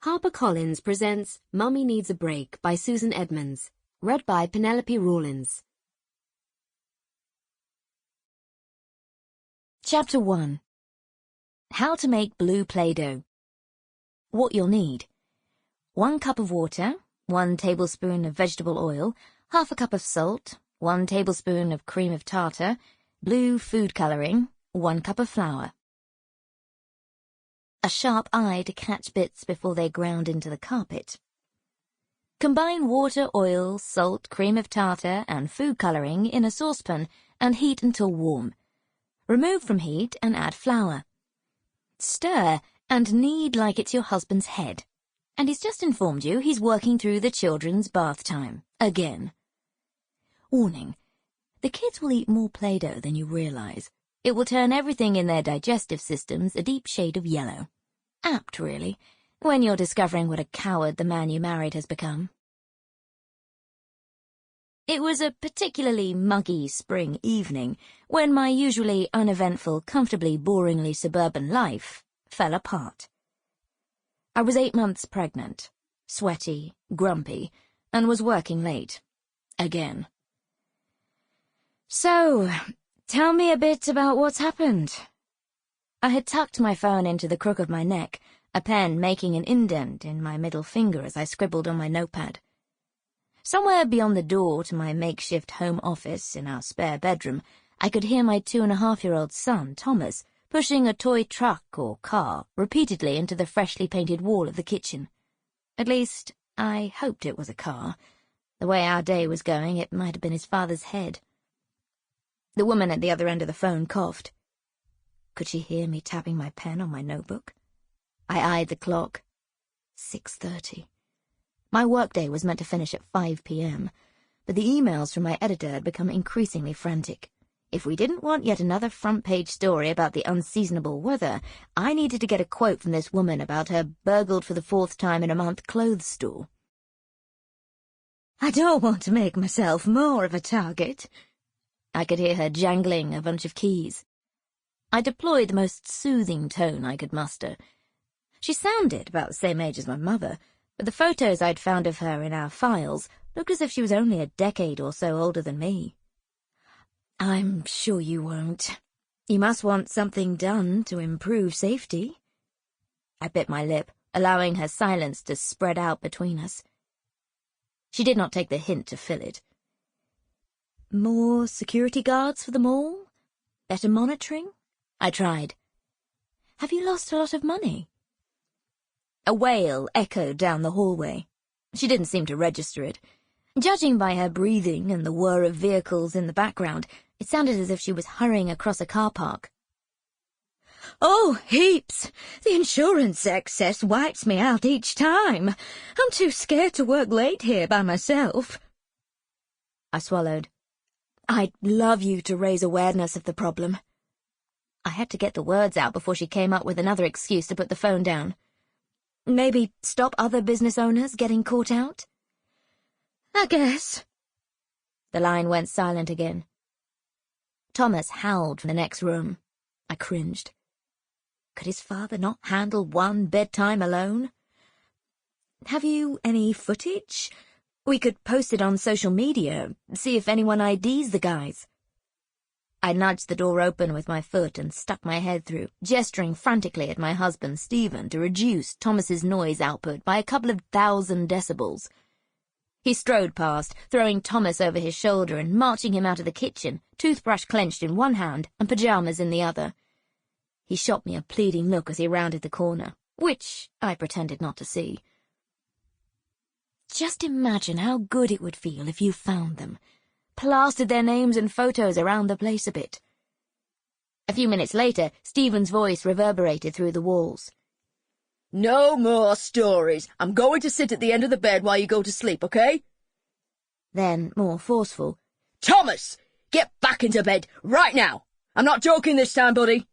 HarperCollins presents Mummy Needs a Break by Susan Edmunds, read by Penelope Rawlins. Chapter 1. How to make blue Play-Doh. What you'll need: 1 cup of water, 1 tablespoon of vegetable oil, half a cup of salt, 1 tablespoon of cream of tartar, blue food colouring, 1 cup of flour. A sharp eye to catch bits before they ground into the carpet. Combine water, oil, salt, cream of tartar, and food colouring in a saucepan and heat until warm. Remove from heat and add flour. Stir and knead like it's your husband's head. And he's just informed you he's working through the children's bath time. Again. Warning: the kids will eat more Play-Doh than you realise. It will turn everything in their digestive systems a deep shade of yellow. Apt, really, when you're discovering what a coward the man you married has become. It was a particularly muggy spring evening when my usually uneventful, comfortably boringly suburban life fell apart. I was 8 months pregnant, sweaty, grumpy, and was working late. Again. So, tell me a bit about what's happened. I had tucked my phone into the crook of my neck, a pen making an indent in my middle finger as I scribbled on my notepad. Somewhere beyond the door to my makeshift home office in our spare bedroom, I could hear my 2.5-year-old son, Thomas, pushing a toy truck or car repeatedly into the freshly painted wall of the kitchen. At least, I hoped it was a car. The way our day was going, it might have been his father's head. The woman at the other end of the phone coughed. Could she hear me tapping my pen on my notebook? I eyed the clock. 6:30. My workday was meant to finish at 5 p.m., but the emails from my editor had become increasingly frantic. If we didn't want yet another front-page story about the unseasonable weather, I needed to get a quote from this woman about her burgled for the 4th time in a month clothes store. I don't want to make myself more of a target. I could hear her jangling a bunch of keys. I deployed the most soothing tone I could muster. She sounded about the same age as my mother, but the photos I'd found of her in our files looked as if she was only a decade or so older than me. I'm sure you won't. You must want something done to improve safety. I bit my lip, allowing her silence to spread out between us. She did not take the hint to fill it. More security guards for the mall? Better monitoring? I tried. Have you lost a lot of money? A wail echoed down the hallway. She didn't seem to register it. Judging by her breathing and the whir of vehicles in the background, it sounded as if she was hurrying across a car park. Oh, heaps! The insurance excess wipes me out each time. I'm too scared to work late here by myself. I swallowed. I'd love you to raise awareness of the problem. I had to get the words out before she came up with another excuse to put the phone down. Maybe stop other business owners getting caught out? I guess. The line went silent again. Thomas howled from the next room. I cringed. Could his father not handle one bedtime alone? Have you any footage? We could post it on social media, see if anyone IDs the guys. I nudged the door open with my foot and stuck my head through, gesturing frantically at my husband, Stephen, to reduce Thomas's noise output by a couple of 1,000 decibels. He strode past, throwing Thomas over his shoulder and marching him out of the kitchen, toothbrush clenched in one hand and pyjamas in the other. He shot me a pleading look as he rounded the corner, which I pretended not to see. Just imagine how good it would feel if you found them. Plastered their names and photos around the place a bit. A few minutes later, Stephen's voice reverberated through the walls. No more stories. I'm going to sit at the end of the bed while you go to sleep, okay? Then, more forceful. Thomas! Get back into bed, right now! I'm not joking this time, buddy.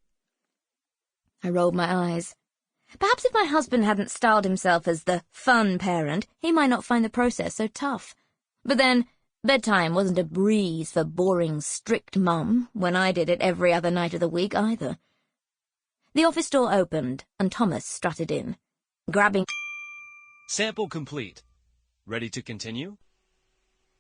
I rolled my eyes. Perhaps if my husband hadn't styled himself as the fun parent, he might not find the process so tough. But then, bedtime wasn't a breeze for boring, strict mum when I did it every other night of the week either. The office door opened, and Thomas strutted in. Grabbing Sample complete. Ready to continue?